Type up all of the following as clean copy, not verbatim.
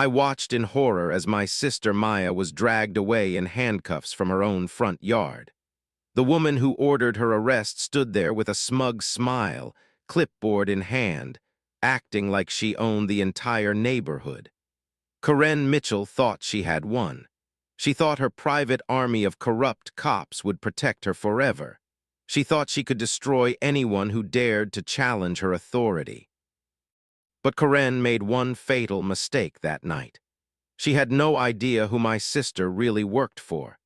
I watched in horror as my sister Maya was dragged away in handcuffs from her own front yard. The woman who ordered her arrest stood there with a smug smile, clipboard in hand, acting like she owned the entire neighborhood. Karen Mitchell thought she had won. She thought her private army of corrupt cops would protect her forever. She thought she could destroy anyone who dared to challenge her authority. But Karen made one fatal mistake that night. She had no idea who my sister really worked for.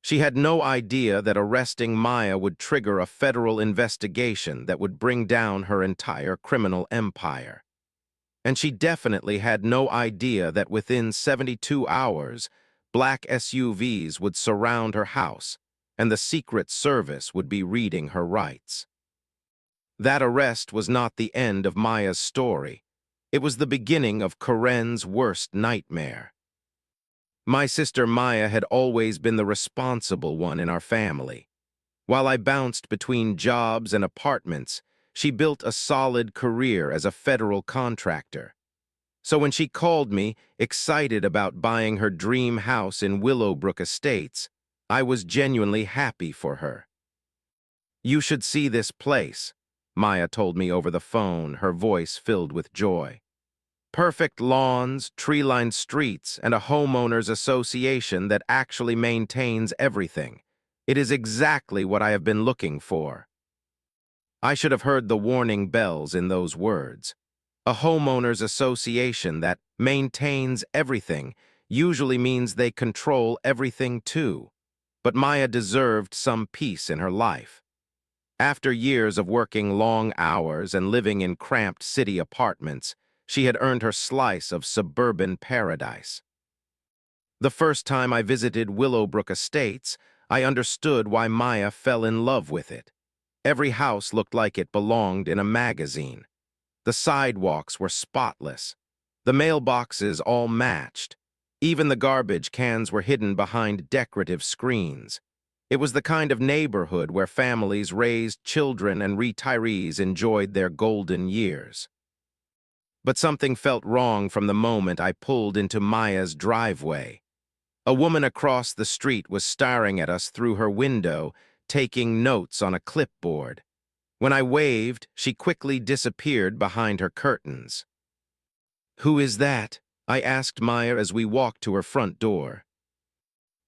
She had no idea that arresting Maya would trigger a federal investigation that would bring down her entire criminal empire. And she definitely had no idea that within 72 hours, black SUVs would surround her house, and the Secret Service would be reading her rights. That arrest was not the end of Maya's story. It was the beginning of Karen's worst nightmare. My sister Maya had always been the responsible one in our family. While I bounced between jobs and apartments, she built a solid career as a federal contractor. So when she called me, excited about buying her dream house in Willowbrook Estates, I was genuinely happy for her. "You should see this place," Maya told me over the phone, her voice filled with joy. "Perfect lawns, tree-lined streets, and a homeowners association that actually maintains everything. It is exactly what I have been looking for." I should have heard the warning bells in those words. A homeowners association that maintains everything usually means they control everything too. But Maya deserved some peace in her life. After years of working long hours and living in cramped city apartments, she had earned her slice of suburban paradise. The first time I visited Willowbrook Estates, I understood why Maya fell in love with it. Every house looked like it belonged in a magazine. The sidewalks were spotless. The mailboxes all matched. Even the garbage cans were hidden behind decorative screens. It was the kind of neighborhood where families raised children and retirees enjoyed their golden years. But something felt wrong from the moment I pulled into Maya's driveway. A woman across the street was staring at us through her window, taking notes on a clipboard. When I waved, she quickly disappeared behind her curtains. "Who is that?" I asked Maya as we walked to her front door.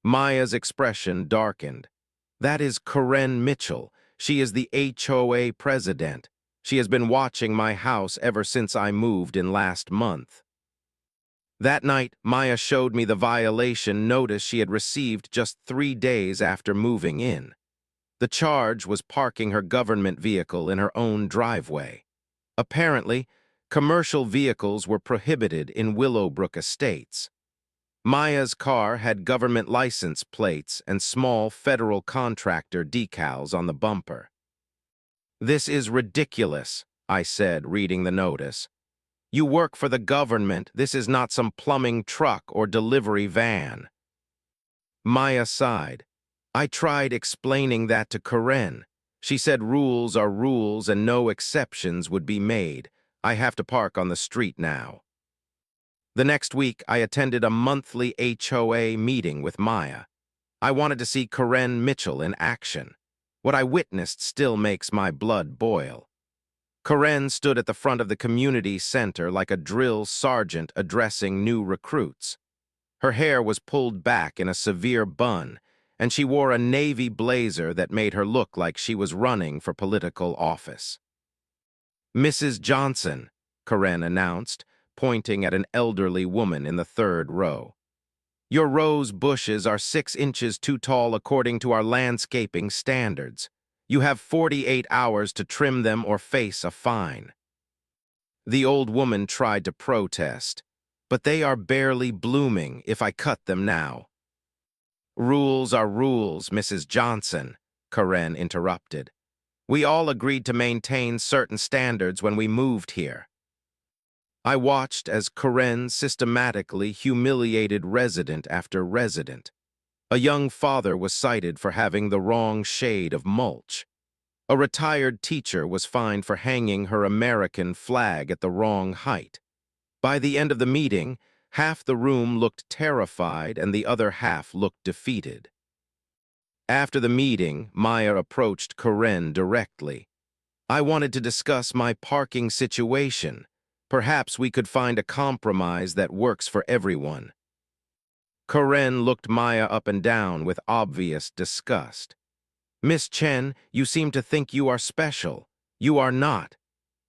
Maya's expression darkened. "That is Karen Mitchell. She is the HOA president. She has been watching my house ever since I moved in last month." That night, Maya showed me the violation notice she had received just 3 days after moving in. The charge was parking her government vehicle in her own driveway. Apparently, commercial vehicles were prohibited in Willowbrook Estates. Maya's car had government license plates and small federal contractor decals on the bumper. "This is ridiculous," I said, reading the notice. "You work for the government. This is not some plumbing truck or delivery van." Maya sighed. "I tried explaining that to Karen. She said rules are rules and no exceptions would be made. I have to park on the street now." The next week, I attended a monthly HOA meeting with Maya. I wanted to see Karen Mitchell in action. What I witnessed still makes my blood boil. Karen stood at the front of the community center like a drill sergeant addressing new recruits. Her hair was pulled back in a severe bun, and she wore a navy blazer that made her look like she was running for political office. "Mrs. Johnson," Karen announced, pointing at an elderly woman in the third row. "Your rose bushes are 6 inches too tall according to our landscaping standards. You have 48 hours to trim them or face a fine." The old woman tried to protest, "But they are barely blooming if I cut them now." "Rules are rules, Mrs. Johnson," Karen interrupted. "We all agreed to maintain certain standards when we moved here." I watched as Karen systematically humiliated resident after resident. A young father was cited for having the wrong shade of mulch. A retired teacher was fined for hanging her American flag at the wrong height. By the end of the meeting, Half the room looked terrified and the other half looked defeated. After the meeting, Maya approached Karen directly. I wanted to discuss my parking situation. Perhaps we could find a compromise that works for everyone. Karen looked Maya up and down with obvious disgust. Miss Chen, you seem to think you are special. You are not.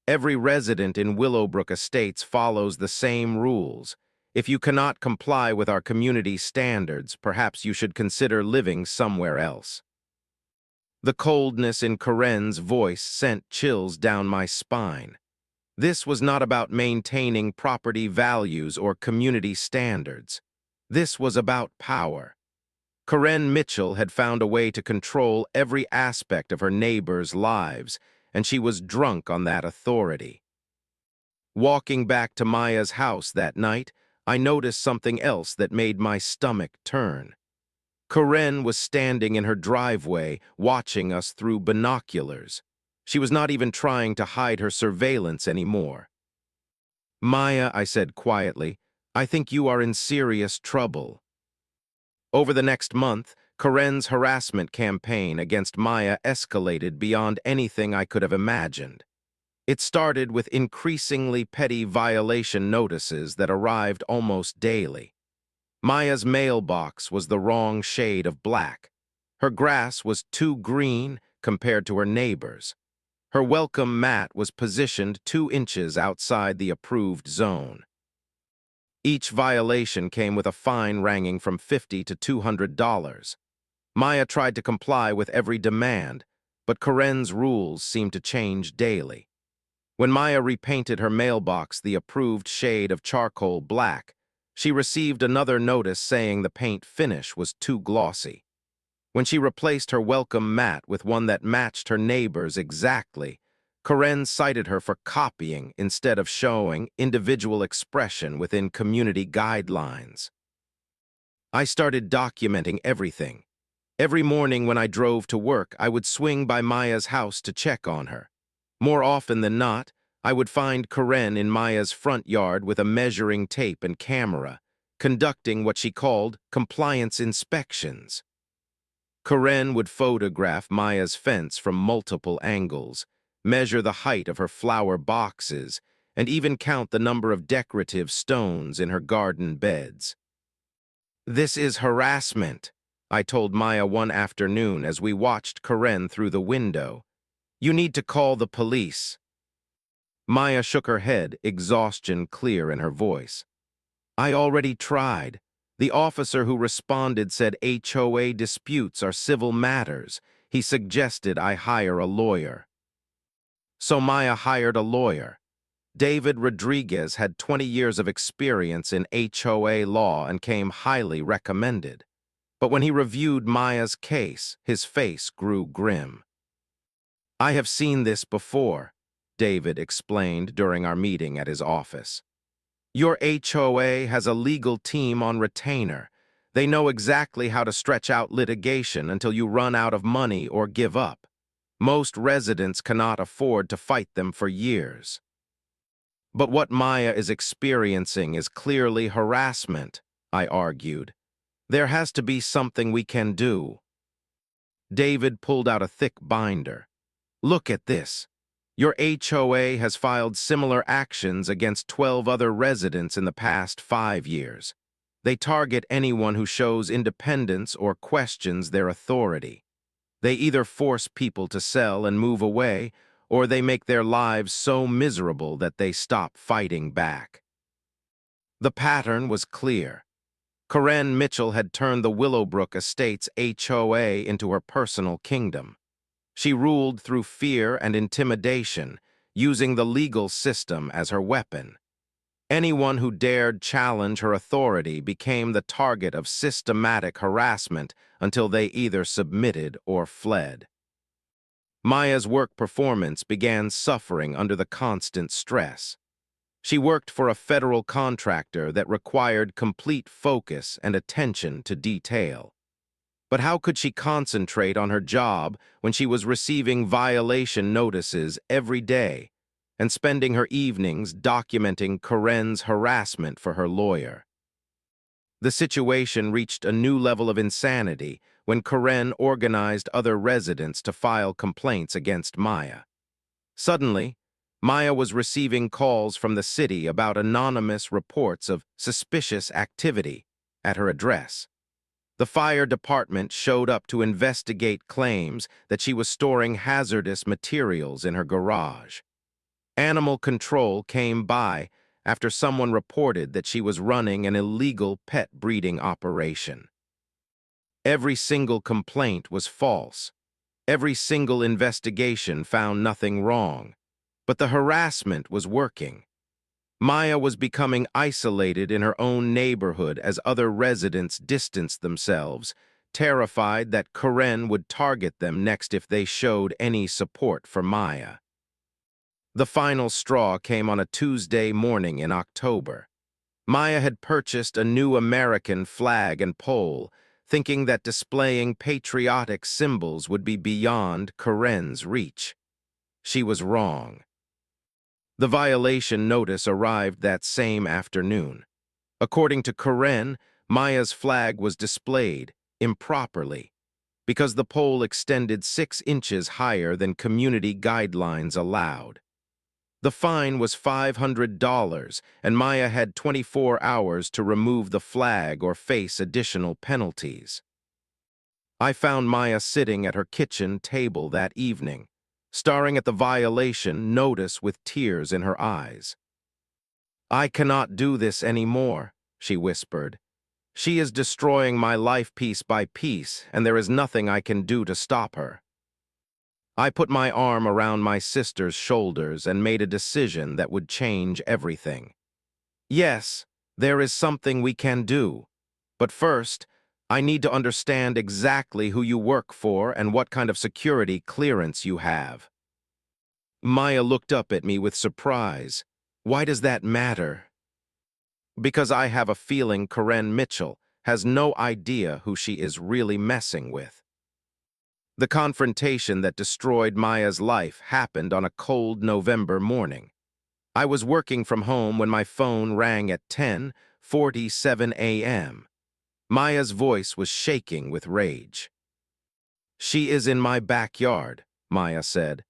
Every resident in Willowbrook Estates follows the same rules. If you cannot comply with our community standards, perhaps you should consider living somewhere else. The coldness in Karen's voice sent chills down my spine. This was not about maintaining property values or community standards. This was about power. Karen Mitchell had found a way to control every aspect of her neighbors' lives, and she was drunk on that authority. Walking back to Maya's house that night, I noticed something else that made my stomach turn. Karen was standing in her driveway, watching us through binoculars. She was not even trying to hide her surveillance anymore. Maya, I said quietly, I think you are in serious trouble. Over the next month, Karen's harassment campaign against Maya escalated beyond anything I could have imagined. It started with increasingly petty violation notices that arrived almost daily. Maya's mailbox was the wrong shade of black. Her grass was too green compared to her neighbors. Her welcome mat was positioned 2 inches outside the approved zone. Each violation came with a fine ranging from $50 to $200. Maya tried to comply with every demand, but Karen's rules seemed to change daily. When Maya repainted her mailbox the approved shade of charcoal black, she received another notice saying the paint finish was too glossy. When she replaced her welcome mat with one that matched her neighbor's exactly, Karen cited her for copying instead of showing individual expression within community guidelines. I started documenting everything. Every morning when I drove to work, I would swing by Maya's house to check on her. More often than not, I would find Karen in Maya's front yard with a measuring tape and camera, conducting what she called compliance inspections. Karen would photograph Maya's fence from multiple angles, measure the height of her flower boxes, and even count the number of decorative stones in her garden beds. This is harassment, I told Maya one afternoon as we watched Karen through the window. You need to call the police. Maya shook her head, exhaustion clear in her voice. I already tried. The officer who responded said HOA disputes are civil matters. He suggested I hire a lawyer. So Maya hired a lawyer. David Rodriguez had 20 years of experience in HOA law and came highly recommended. But when he reviewed Maya's case, his face grew grim. I have seen this before, David explained during our meeting at his office. Your HOA has a legal team on retainer. They know exactly how to stretch out litigation until you run out of money or give up. Most residents cannot afford to fight them for years. But what Maya is experiencing is clearly harassment, I argued. There has to be something we can do. David pulled out a thick binder. Look at this. Your HOA has filed similar actions against 12 other residents in the past 5 years. They target anyone who shows independence or questions their authority. They either force people to sell and move away, or they make their lives so miserable that they stop fighting back. The pattern was clear. Karen Mitchell had turned the Willowbrook Estates HOA into her personal kingdom. She ruled through fear and intimidation, using the legal system as her weapon. Anyone who dared challenge her authority became the target of systematic harassment until they either submitted or fled. Maya's work performance began suffering under the constant stress. She worked for a federal contractor that required complete focus and attention to detail. But how could she concentrate on her job when she was receiving violation notices every day and spending her evenings documenting Karen's harassment for her lawyer? The situation reached a new level of insanity when Karen organized other residents to file complaints against Maya. Suddenly, Maya was receiving calls from the city about anonymous reports of suspicious activity at her address. The fire department showed up to investigate claims that she was storing hazardous materials in her garage. Animal control came by after someone reported that she was running an illegal pet breeding operation. Every single complaint was false. Every single investigation found nothing wrong. But the harassment was working. Maya was becoming isolated in her own neighborhood as other residents distanced themselves, terrified that Karen would target them next if they showed any support for Maya. The final straw came on a Tuesday morning in October. Maya had purchased a new American flag and pole, thinking that displaying patriotic symbols would be beyond Karen's reach. She was wrong. The violation notice arrived that same afternoon. According to Karen, Maya's flag was displayed improperly because the pole extended 6 inches higher than community guidelines allowed. The fine was $500, and Maya had 24 hours to remove the flag or face additional penalties. I found Maya sitting at her kitchen table that evening, staring at the violation notice with tears in her eyes. "I cannot do this anymore," she whispered. "She is destroying my life piece by piece, and there is nothing I can do to stop her." I put my arm around my sister's shoulders and made a decision that would change everything. "Yes, there is something we can do. But first, I need to understand exactly who you work for and what kind of security clearance you have." Maya looked up at me with surprise. "Why does that matter?" "Because I have a feeling Karen Mitchell has no idea who she is really messing with." The confrontation that destroyed Maya's life happened on a cold November morning. I was working from home when my phone rang at 10:47 a.m. Maya's voice was shaking with rage. "She is in my backyard," Maya said.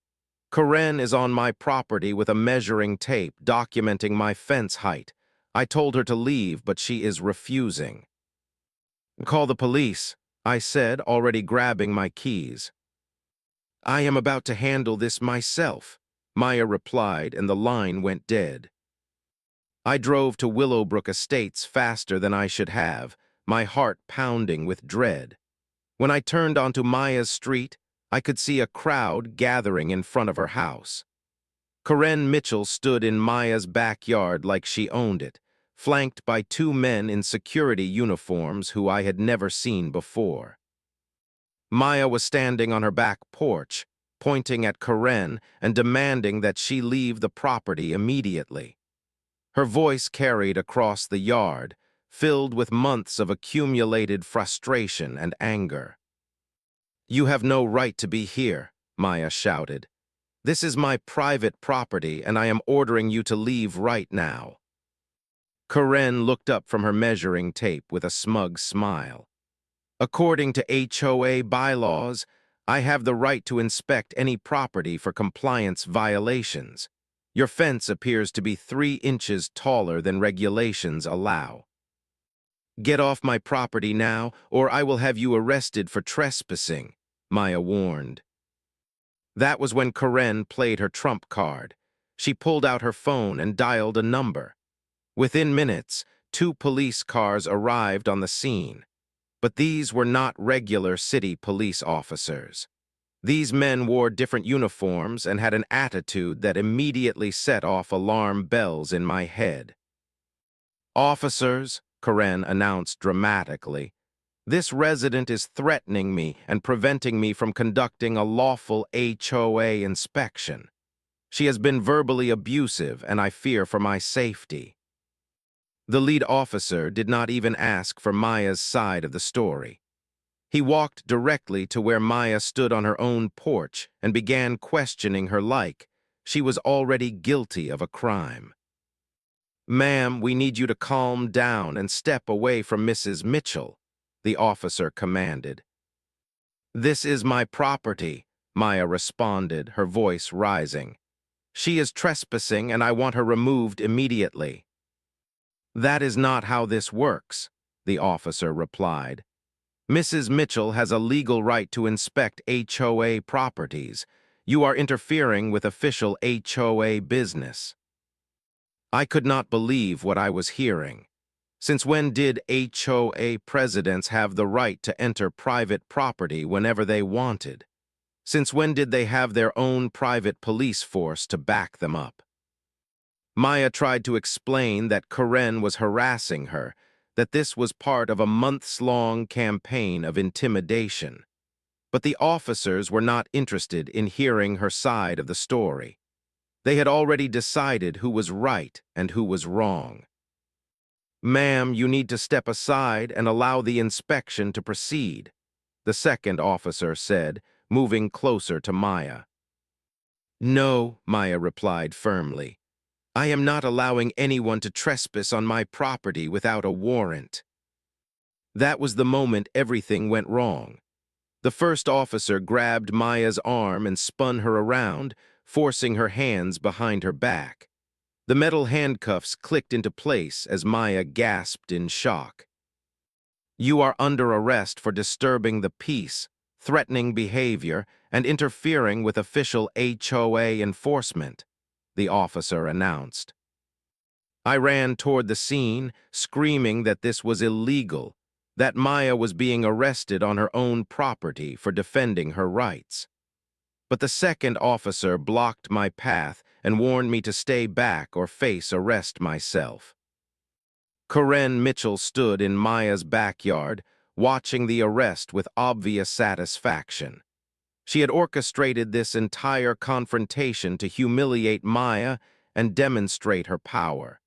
"Karen is on my property with a measuring tape documenting my fence height. I told her to leave, but she is refusing." "Call the police," I said, already grabbing my keys. "I am about to handle this myself," Maya replied, and the line went dead. I drove to Willowbrook Estates faster than I should have, my heart pounding with dread. When I turned onto Maya's street, I could see a crowd gathering in front of her house. Karen Mitchell stood in Maya's backyard like she owned it, flanked by 2 men in security uniforms who I had never seen before. Maya was standing on her back porch, pointing at Karen and demanding that she leave the property immediately. Her voice carried across the yard, filled with months of accumulated frustration and anger. "You have no right to be here," Maya shouted. "This is my private property, and I am ordering you to leave right now." Karen looked up from her measuring tape with a smug smile. "According to HOA bylaws, I have the right to inspect any property for compliance violations. Your fence appears to be 3 inches taller than regulations allow. Get off my property now, or I will have you arrested for trespassing," Maya warned. That was when Karen played her trump card. She pulled out her phone and dialed a number. Within minutes, 2 police cars arrived on the scene. But these were not regular city police officers. These men wore different uniforms and had an attitude that immediately set off alarm bells in my head. "Officers," Karen announced dramatically, "this resident is threatening me and preventing me from conducting a lawful HOA inspection. She has been verbally abusive, and I fear for my safety." The lead officer did not even ask for Maya's side of the story. He walked directly to where Maya stood on her own porch and began questioning her like she was already guilty of a crime. "Ma'am, we need you to calm down and step away from Mrs. Mitchell," the officer commanded. "This is my property," Maya responded, her voice rising. "She is trespassing and I want her removed immediately." "That is not how this works," the officer replied. "Mrs. Mitchell has a legal right to inspect HOA properties. You are interfering with official HOA business." I could not believe what I was hearing. Since when did HOA presidents have the right to enter private property whenever they wanted? Since when did they have their own private police force to back them up? Maya tried to explain that Karen was harassing her, that this was part of a months-long campaign of intimidation. But the officers were not interested in hearing her side of the story. They had already decided who was right and who was wrong. "Ma'am, you need to step aside and allow the inspection to proceed," the second officer said, moving closer to Maya. "No," Maya replied firmly. "I am not allowing anyone to trespass on my property without a warrant." That was the moment everything went wrong. The first officer grabbed Maya's arm and spun her around, forcing her hands behind her back. The metal handcuffs clicked into place as Maya gasped in shock. "You are under arrest for disturbing the peace, threatening behavior, and interfering with official HOA enforcement," the officer announced. I ran toward the scene, screaming that this was illegal, that Maya was being arrested on her own property for defending her rights. But the second officer blocked my path and warned me to stay back or face arrest myself. Karen Mitchell stood in Maya's backyard, watching the arrest with obvious satisfaction. She had orchestrated this entire confrontation to humiliate Maya and demonstrate her power.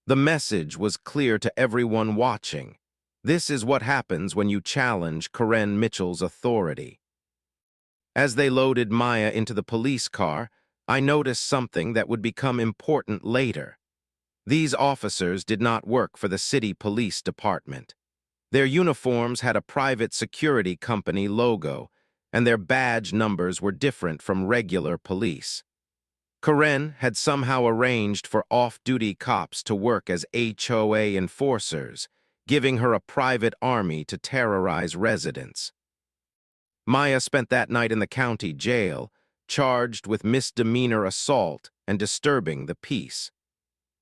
The message was clear to everyone watching. This is what happens when you challenge Karen Mitchell's authority. As they loaded Maya into the police car, I noticed something that would become important later. These officers did not work for the city police department. Their uniforms had a private security company logo, and their badge numbers were different from regular police. Karen had somehow arranged for off-duty cops to work as HOA enforcers, giving her a private army to terrorize residents. Maya spent that night in the county jail, charged with misdemeanor assault and disturbing the peace.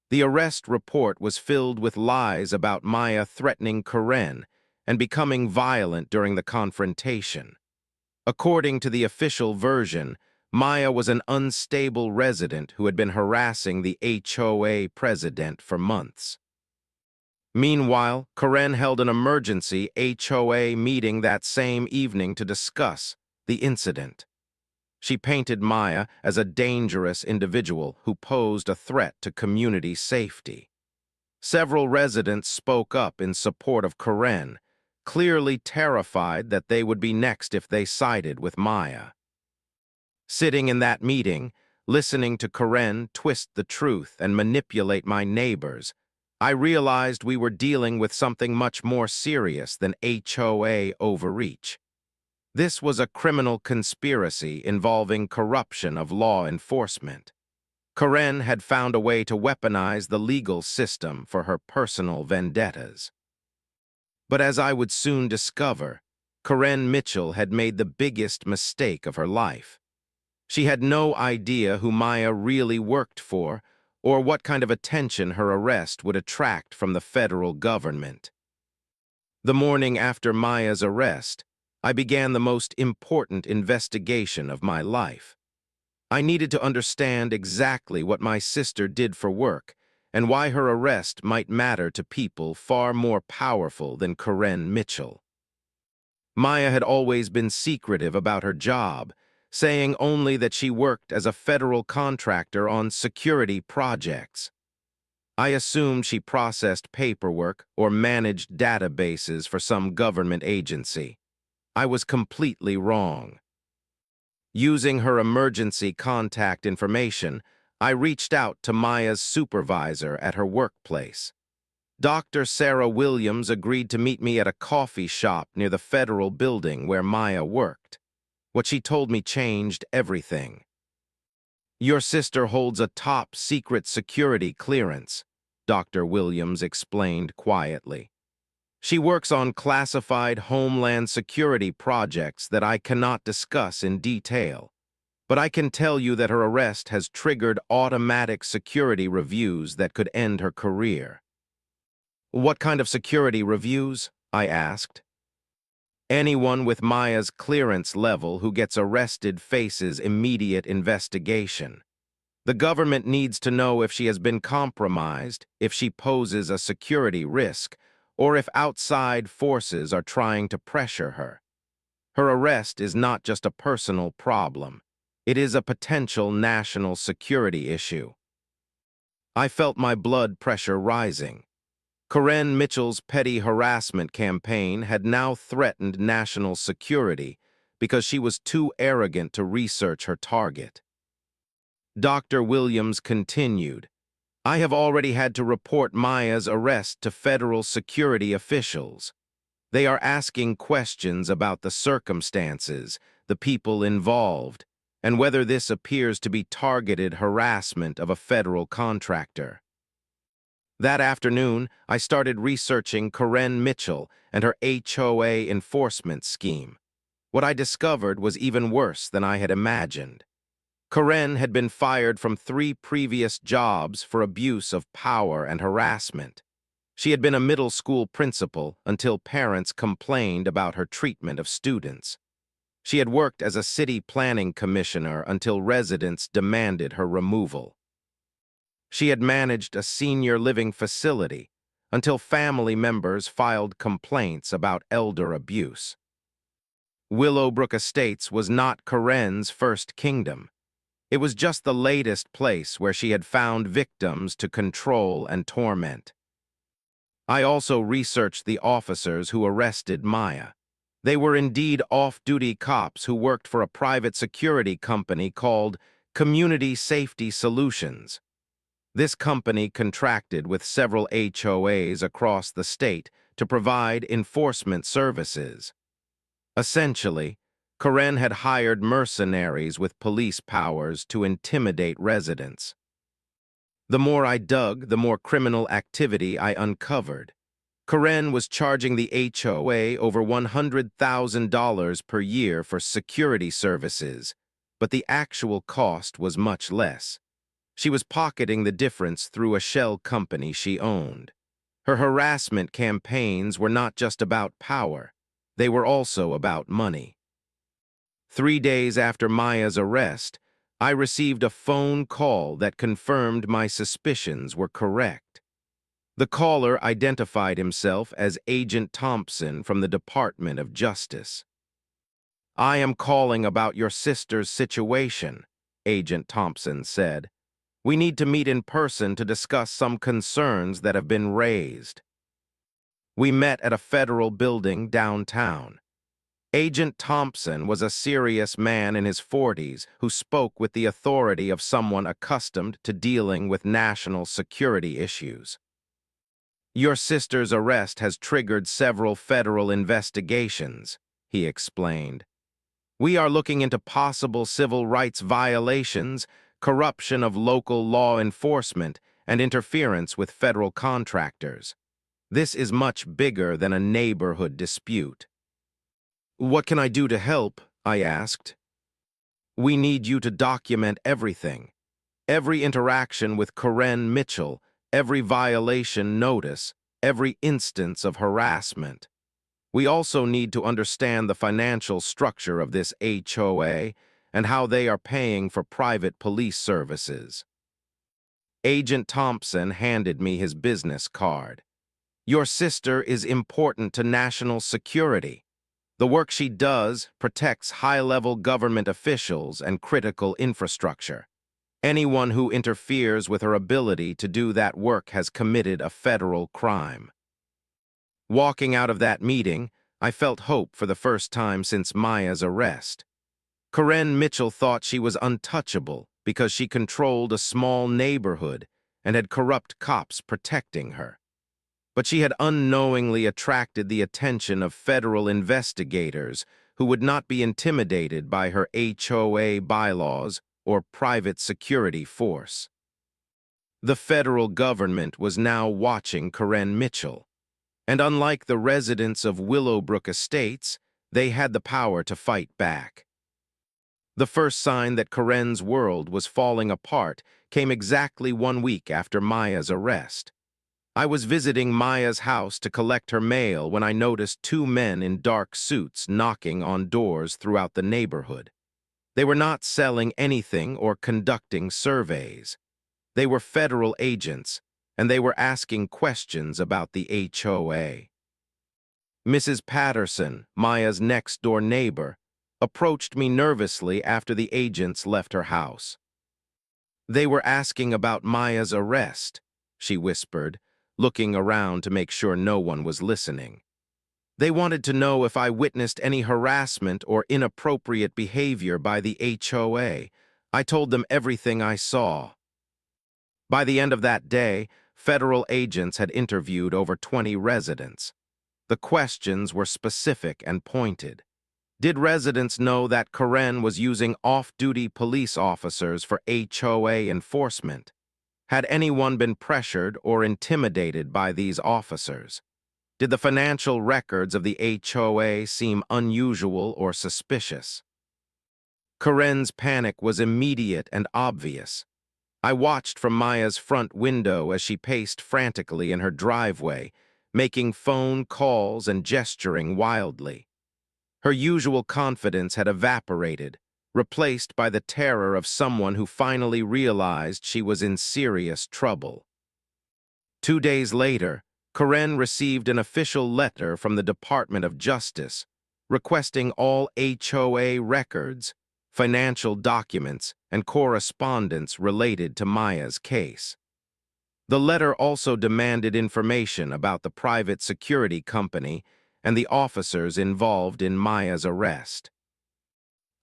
The arrest report was filled with lies about Maya threatening Karen and becoming violent during the confrontation. According to the official version, Maya was an unstable resident who had been harassing the HOA president for months. Meanwhile, Karen held an emergency HOA meeting that same evening to discuss the incident. She painted Maya as a dangerous individual who posed a threat to community safety. Several residents spoke up in support of Karen, clearly terrified that they would be next if they sided with Maya. Sitting in that meeting, listening to Karen twist the truth and manipulate my neighbors, I realized we were dealing with something much more serious than HOA overreach. This was a criminal conspiracy involving corruption of law enforcement. Karen had found a way to weaponize the legal system for her personal vendettas. But as I would soon discover, Karen Mitchell had made the biggest mistake of her life. She had no idea who Maya really worked for or what kind of attention her arrest would attract from the federal government. The morning after Maya's arrest, I began the most important investigation of my life. I needed to understand exactly what my sister did for work and why her arrest might matter to people far more powerful than Karen Mitchell. Maya had always been secretive about her job, saying only that she worked as a federal contractor on security projects. I assumed she processed paperwork or managed databases for some government agency. I was completely wrong. Using her emergency contact information, I reached out to Maya's supervisor at her workplace. Dr. Sarah Williams agreed to meet me at a coffee shop near the federal building where Maya worked. What she told me changed everything. "Your sister holds a top-secret security clearance," Dr. Williams explained quietly. "She works on classified homeland security projects that I cannot discuss in detail. But I can tell you that her arrest has triggered automatic security reviews that could end her career." "What kind of security reviews?" I asked. "Anyone with Maya's clearance level who gets arrested faces immediate investigation. The government needs to know if she has been compromised, if she poses a security risk, or if outside forces are trying to pressure her. Her arrest is not just a personal problem. It is a potential national security issue." I felt my blood pressure rising. Corinne Mitchell's petty harassment campaign had now threatened national security because she was too arrogant to research her target. Dr. Williams continued, "I have already had to report Maya's arrest to federal security officials. They are asking questions about the circumstances, the people involved, and whether this appears to be targeted harassment of a federal contractor." That afternoon, I started researching Corinne Mitchell and her HOA enforcement scheme. What I discovered was even worse than I had imagined. Corinne had been fired from 3 previous jobs for abuse of power and harassment. She had been a middle school principal until parents complained about her treatment of students. She had worked as a city planning commissioner until residents demanded her removal. She had managed a senior living facility until family members filed complaints about elder abuse. Willowbrook Estates was not Corinne's first kingdom. It was just the latest place where she had found victims to control and torment. I also researched the officers who arrested Maya. They were indeed off-duty cops who worked for a private security company called Community Safety Solutions. This company contracted with several HOAs across the state to provide enforcement services. Essentially, Corinne had hired mercenaries with police powers to intimidate residents. The more I dug, the more criminal activity I uncovered. Corinne was charging the HOA over $100,000 per year for security services, but the actual cost was much less. She was pocketing the difference through a shell company she owned. Her harassment campaigns were not just about power. They were also about money. 3 days after Maya's arrest, I received a phone call that confirmed my suspicions were correct. The caller identified himself as Agent Thompson from the Department of Justice. "I am calling about your sister's situation," Agent Thompson said. "We need to meet in person to discuss some concerns that have been raised." We met at a federal building downtown. Agent Thompson was a serious man in his 40s who spoke with the authority of someone accustomed to dealing with national security issues. "Your sister's arrest has triggered several federal investigations," he explained. "We are looking into possible civil rights violations, corruption of local law enforcement, and interference with federal contractors. This is much bigger than a neighborhood dispute." "What can I do to help?" I asked. "We need you to document everything. Every interaction with Corinne Mitchell, every violation notice, every instance of harassment. We also need to understand the financial structure of this HOA and how they are paying for private police services." Agent Thompson handed me his business card. "Your sister is important to national security. The work she does protects high-level government officials and critical infrastructure. Anyone who interferes with her ability to do that work has committed a federal crime." Walking out of that meeting, I felt hope for the first time since Maya's arrest. Corinne Mitchell thought she was untouchable, because she controlled a small neighborhood and had corrupt cops protecting her. But she had unknowingly attracted the attention of federal investigators who would not be intimidated by her HOA bylaws or private security force. The federal government was now watching Karen Mitchell, and unlike the residents of Willowbrook Estates, they had the power to fight back. The first sign that Karen's world was falling apart came exactly 1 week after Maya's arrest. I was visiting Maya's house to collect her mail when I noticed 2 men in dark suits knocking on doors throughout the neighborhood. They were not selling anything or conducting surveys. They were federal agents, and they were asking questions about the HOA. Mrs. Patterson, Maya's next-door neighbor, approached me nervously after the agents left her house. "They were asking about Maya's arrest," she whispered, looking around to make sure no one was listening. "They wanted to know if I witnessed any harassment or inappropriate behavior by the HOA. I told them everything I saw." By the end of that day, federal agents had interviewed over 20 residents. The questions were specific and pointed. Did residents know that Karen was using off-duty police officers for HOA enforcement? Had anyone been pressured or intimidated by these officers? Did the financial records of the HOA seem unusual or suspicious? Karen's panic was immediate and obvious. I watched from Maya's front window as she paced frantically in her driveway, making phone calls and gesturing wildly. Her usual confidence had evaporated, replaced by the terror of someone who finally realized she was in serious trouble. 2 days later, Karen received an official letter from the Department of Justice requesting all HOA records, financial documents, and correspondence related to Maya's case. The letter also demanded information about the private security company and the officers involved in Maya's arrest.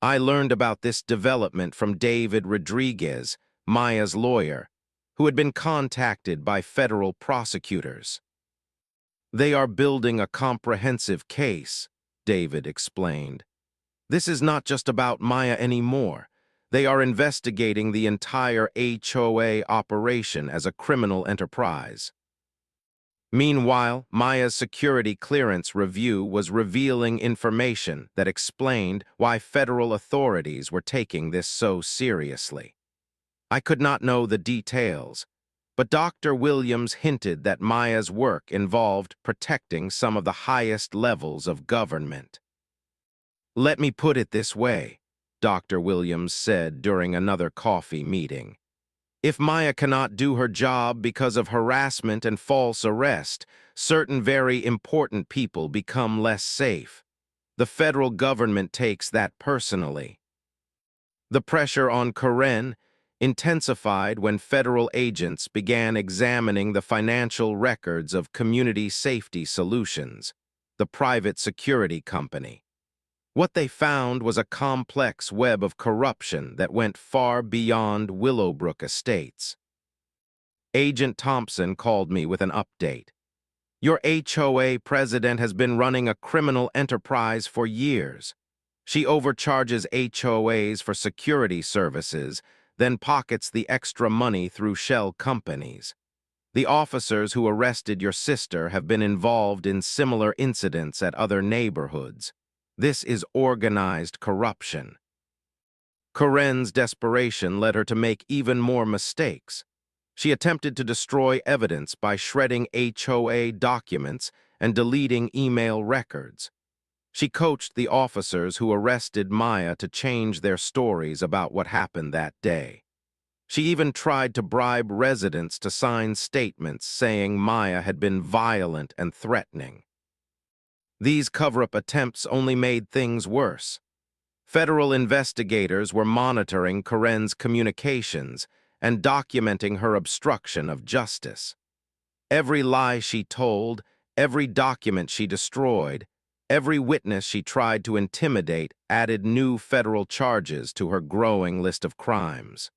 I learned about this development from David Rodriguez, Maya's lawyer, who had been contacted by federal prosecutors. "They are building a comprehensive case," David explained. "This is not just about Maya anymore. They are investigating the entire HOA operation as a criminal enterprise." Meanwhile, Maya's security clearance review was revealing information that explained why federal authorities were taking this so seriously. I could not know the details, but Dr. Williams hinted that Maya's work involved protecting some of the highest levels of government. "Let me put it this way," Dr. Williams said during another coffee meeting. "If Maya cannot do her job because of harassment and false arrest, certain very important people become less safe. The federal government takes that personally." The pressure on Karen intensified when federal agents began examining the financial records of Community Safety Solutions, the private security company. What they found was a complex web of corruption that went far beyond Willowbrook Estates. Agent Thompson called me with an update. "Your HOA president has been running a criminal enterprise for years. She overcharges HOAs for security services, then pockets the extra money through shell companies. The officers who arrested your sister have been involved in similar incidents at other neighborhoods. This is organized corruption." Karen's desperation led her to make even more mistakes. She attempted to destroy evidence by shredding HOA documents and deleting email records. She coached the officers who arrested Maya to change their stories about what happened that day. She even tried to bribe residents to sign statements saying Maya had been violent and threatening. These cover-up attempts only made things worse. Federal investigators were monitoring Karen's communications and documenting her obstruction of justice. Every lie she told, every document she destroyed, every witness she tried to intimidate added new federal charges to her growing list of crimes.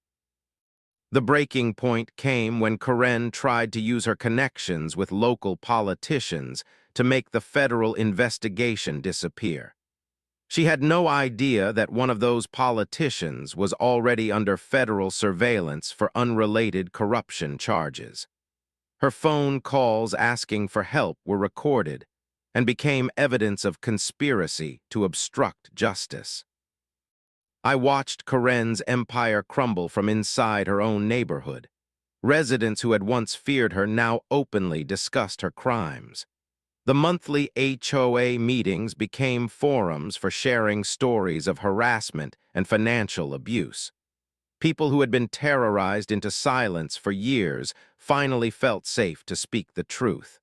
The breaking point came when Karen tried to use her connections with local politicians to make the federal investigation disappear. She had no idea that one of those politicians was already under federal surveillance for unrelated corruption charges. Her phone calls asking for help were recorded and became evidence of conspiracy to obstruct justice. I watched Karen's empire crumble from inside her own neighborhood. Residents who had once feared her now openly discussed her crimes. The monthly HOA meetings became forums for sharing stories of harassment and financial abuse. People who had been terrorized into silence for years finally felt safe to speak the truth.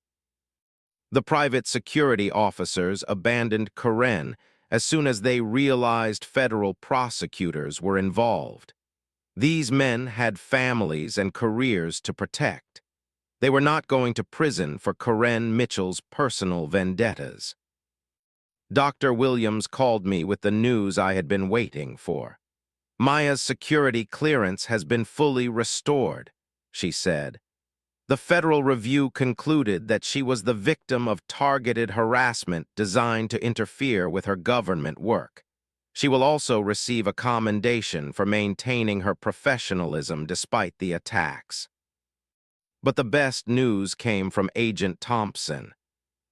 The private security officers abandoned Karen as soon as they realized federal prosecutors were involved. These men had families and careers to protect. They were not going to prison for Karen Mitchell's personal vendettas. Dr. Williams called me with the news I had been waiting for. "Maya's security clearance has been fully restored," she said. "The Federal Review concluded that she was the victim of targeted harassment designed to interfere with her government work. She will also receive a commendation for maintaining her professionalism despite the attacks." But the best news came from Agent Thompson.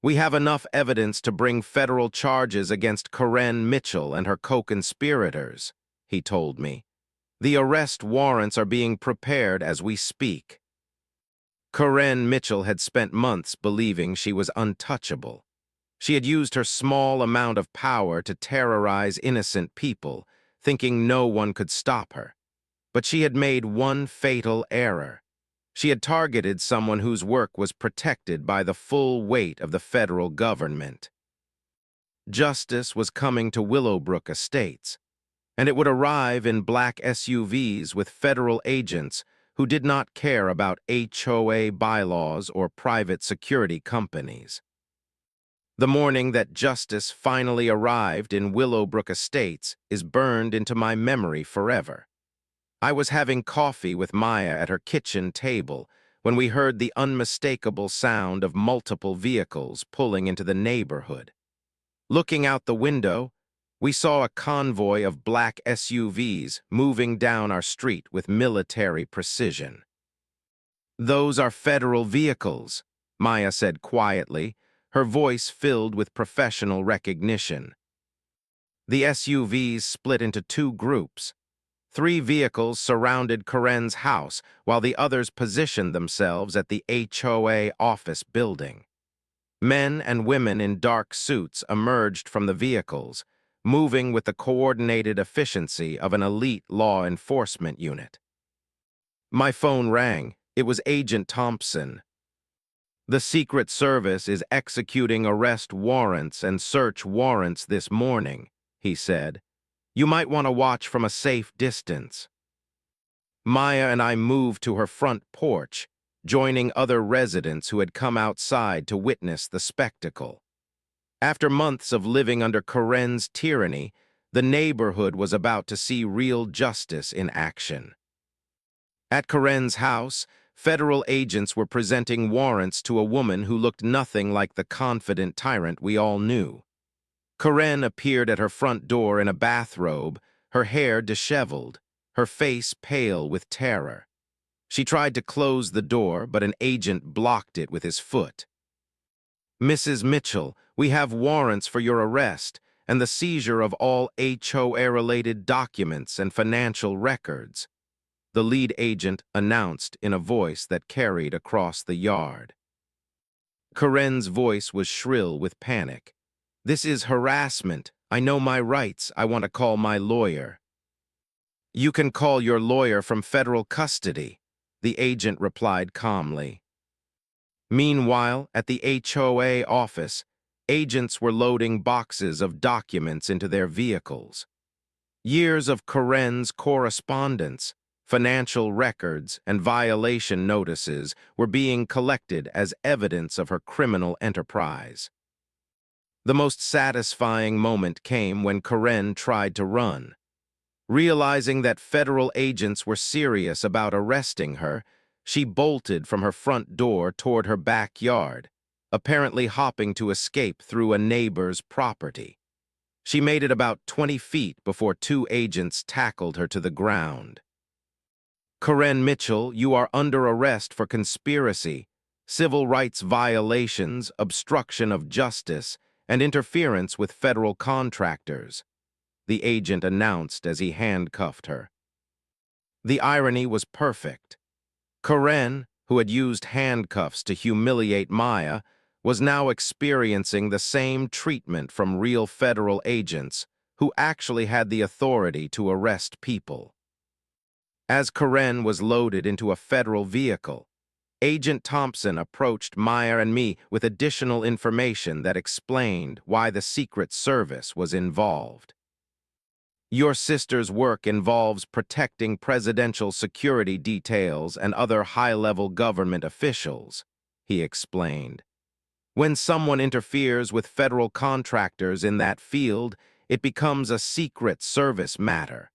"We have enough evidence to bring federal charges against Karen Mitchell and her co-conspirators," he told me. "The arrest warrants are being prepared as we speak." Karen Mitchell had spent months believing she was untouchable. She had used her small amount of power to terrorize innocent people, thinking no one could stop her. But she had made one fatal error. She had targeted someone whose work was protected by the full weight of the federal government. Justice was coming to Willowbrook Estates, and it would arrive in black SUVs with federal agents who did not care about HOA bylaws or private security companies. The morning that justice finally arrived in Willowbrook Estates is burned into my memory forever. I was having coffee with Maya at her kitchen table when we heard the unmistakable sound of multiple vehicles pulling into the neighborhood. Looking out the window, we saw a convoy of black SUVs moving down our street with military precision. "Those are federal vehicles," Maya said quietly, her voice filled with professional recognition. The SUVs split into two groups. 3 vehicles surrounded Karen's house, while the others positioned themselves at the HOA office building. Men and women in dark suits emerged from the vehicles, moving with the coordinated efficiency of an elite law enforcement unit. My phone rang. It was Agent Thompson. "The Secret Service is executing arrest warrants and search warrants this morning," he said. "You might want to watch from a safe distance." Maya and I moved to her front porch, joining other residents who had come outside to witness the spectacle. After months of living under Karen's tyranny, the neighborhood was about to see real justice in action. At Karen's house, federal agents were presenting warrants to a woman who looked nothing like the confident tyrant we all knew. Karen appeared at her front door in a bathrobe, her hair disheveled, her face pale with terror. She tried to close the door, but an agent blocked it with his foot. "Mrs. Mitchell, we have warrants for your arrest and the seizure of all HOA-related documents and financial records," the lead agent announced in a voice that carried across the yard. Karen's voice was shrill with panic. "This is harassment. I know my rights. I want to call my lawyer." "You can call your lawyer from federal custody," the agent replied calmly. Meanwhile, at the HOA office, agents were loading boxes of documents into their vehicles. Years of Karen's correspondence, financial records, and violation notices were being collected as evidence of her criminal enterprise. The most satisfying moment came when Karen tried to run. Realizing that federal agents were serious about arresting her, she bolted from her front door toward her backyard, apparently hopping to escape through a neighbor's property. She made it about 20 feet before two agents tackled her to the ground. Karen Mitchell, you are under arrest for conspiracy, civil rights violations, obstruction of justice, and interference with federal contractors, the agent announced as he handcuffed her. The irony was perfect. Karen, who had used handcuffs to humiliate Maya, was now experiencing the same treatment from real federal agents who actually had the authority to arrest people. As Karen was loaded into a federal vehicle, Agent Thompson approached Maya and me with additional information that explained why the Secret Service was involved. Your sister's work involves protecting presidential security details and other high-level government officials, he explained. When someone interferes with federal contractors in that field, it becomes a Secret Service matter.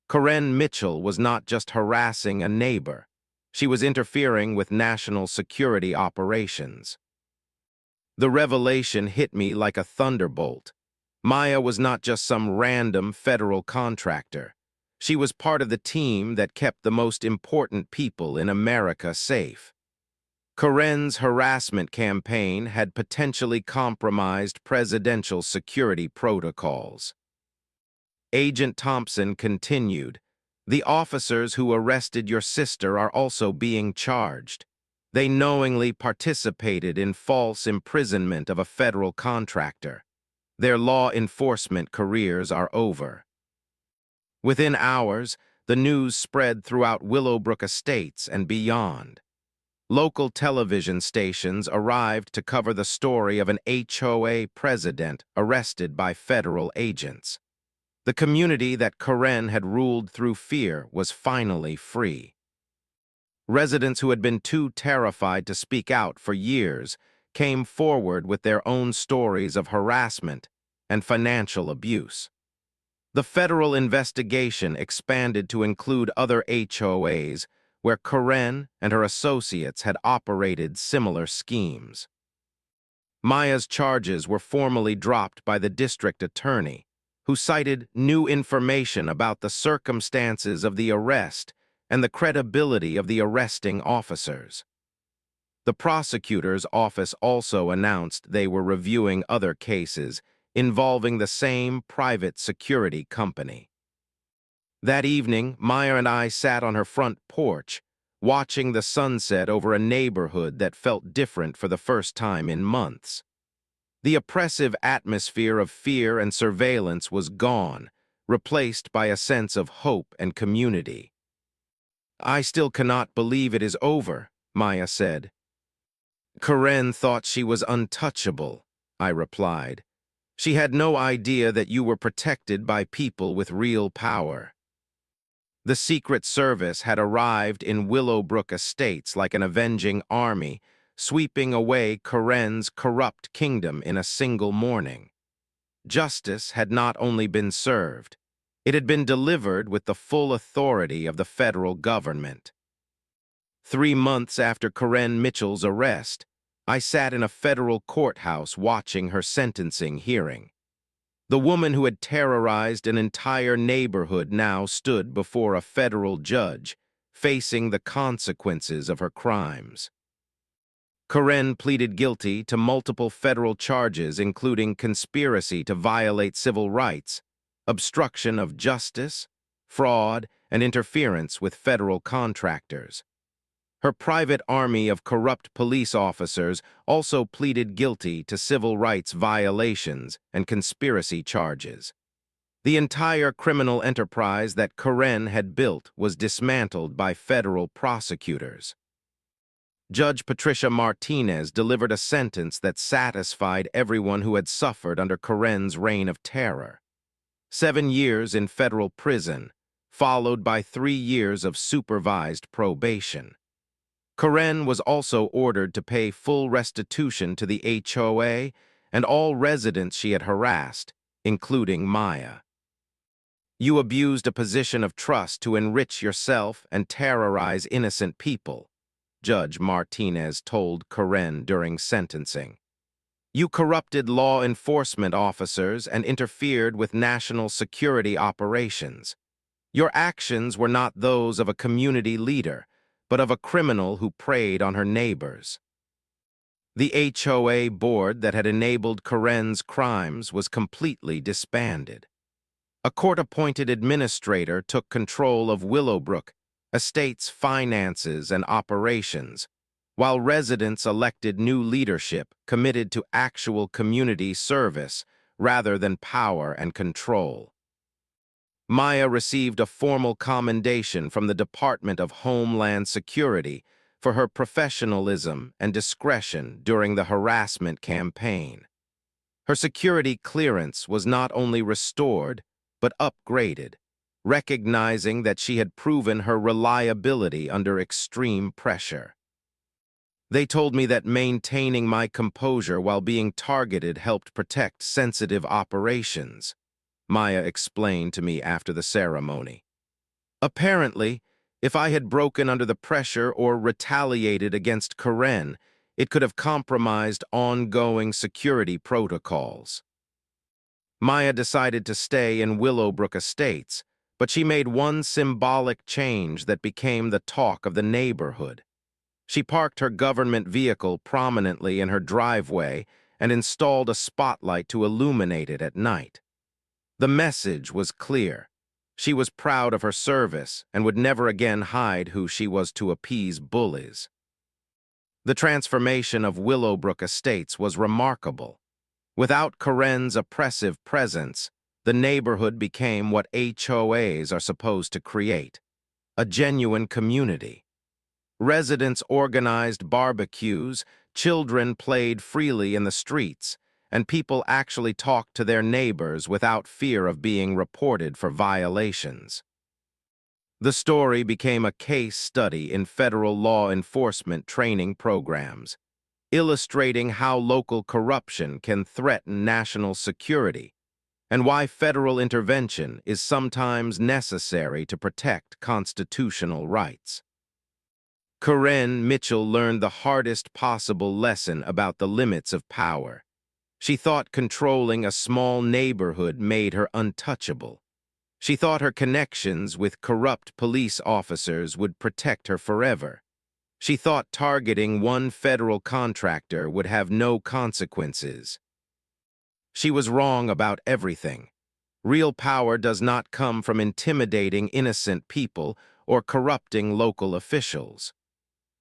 Karen Mitchell was not just harassing a neighbor. She was interfering with national security operations. The revelation hit me like a thunderbolt. Maya was not just some random federal contractor. She was part of the team that kept the most important people in America safe. Karen's harassment campaign had potentially compromised presidential security protocols. Agent Thompson continued, "The officers who arrested your sister are also being charged. They knowingly participated in false imprisonment of a federal contractor. Their law enforcement careers are over." Within hours, the news spread throughout Willowbrook Estates and beyond. Local television stations arrived to cover the story of an HOA president arrested by federal agents. The community that Karen had ruled through fear was finally free. Residents who had been too terrified to speak out for years came forward with their own stories of harassment and financial abuse. The federal investigation expanded to include other HOAs where Karen and her associates had operated similar schemes. Maya's charges were formally dropped by the district attorney, who cited new information about the circumstances of the arrest and the credibility of the arresting officers. The prosecutor's office also announced they were reviewing other cases involving the same private security company. That evening, Maya and I sat on her front porch, watching the sunset over a neighborhood that felt different for the first time in months. The oppressive atmosphere of fear and surveillance was gone, replaced by a sense of hope and community. "I still cannot believe it is over," Maya said. "Karen thought she was untouchable," I replied. "She had no idea that you were protected by people with real power." The Secret Service had arrived in Willowbrook Estates like an avenging army, sweeping away Karen's corrupt kingdom in a single morning. Justice had not only been served, it had been delivered with the full authority of the federal government. 3 months after Karen Mitchell's arrest, I sat in a federal courthouse watching her sentencing hearing. The woman who had terrorized an entire neighborhood now stood before a federal judge, facing the consequences of her crimes. Karen pleaded guilty to multiple federal charges including conspiracy to violate civil rights, obstruction of justice, fraud, and interference with federal contractors. Her private army of corrupt police officers also pleaded guilty to civil rights violations and conspiracy charges. The entire criminal enterprise that Karen had built was dismantled by federal prosecutors. Judge Patricia Martinez delivered a sentence that satisfied everyone who had suffered under Karen's reign of terror. 7 years in federal prison, followed by 3 years of supervised probation. Karen was also ordered to pay full restitution to the HOA and all residents she had harassed, including Maya. You abused a position of trust to enrich yourself and terrorize innocent people, Judge Martinez told Karen during sentencing. You corrupted law enforcement officers and interfered with national security operations. Your actions were not those of a community leader, but of a criminal who preyed on her neighbors. The HOA board that had enabled Karen's crimes was completely disbanded. A court-appointed administrator took control of Willowbrook Estate's finances and operations, while residents elected new leadership committed to actual community service rather than power and control. Maya received a formal commendation from the Department of Homeland Security for her professionalism and discretion during the harassment campaign. Her security clearance was not only restored, but upgraded, recognizing that she had proven her reliability under extreme pressure. They told me that maintaining my composure while being targeted helped protect sensitive operations, Maya explained to me after the ceremony. Apparently, if I had broken under the pressure or retaliated against Karen, it could have compromised ongoing security protocols. Maya decided to stay in Willowbrook Estates, but she made one symbolic change that became the talk of the neighborhood. She parked her government vehicle prominently in her driveway and installed a spotlight to illuminate it at night. The message was clear. She was proud of her service and would never again hide who she was to appease bullies. The transformation of Willowbrook Estates was remarkable. Without Karen's oppressive presence, the neighborhood became what HOAs are supposed to create, a genuine community. Residents organized barbecues, children played freely in the streets, and people actually talked to their neighbors without fear of being reported for violations. The story became a case study in federal law enforcement training programs, illustrating how local corruption can threaten national security and why federal intervention is sometimes necessary to protect constitutional rights. Karen Mitchell learned the hardest possible lesson about the limits of power. She thought controlling a small neighborhood made her untouchable. She thought her connections with corrupt police officers would protect her forever. She thought targeting one federal contractor would have no consequences. She was wrong about everything. Real power does not come from intimidating innocent people or corrupting local officials.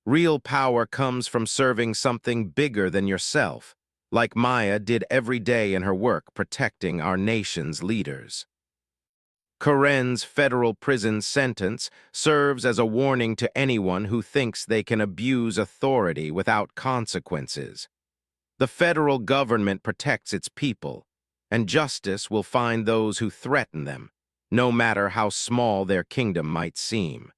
Real power comes from serving something bigger than yourself, like Maya did every day in her work protecting our nation's leaders. Karen's federal prison sentence serves as a warning to anyone who thinks they can abuse authority without consequences. The federal government protects its people, and justice will find those who threaten them, no matter how small their kingdom might seem.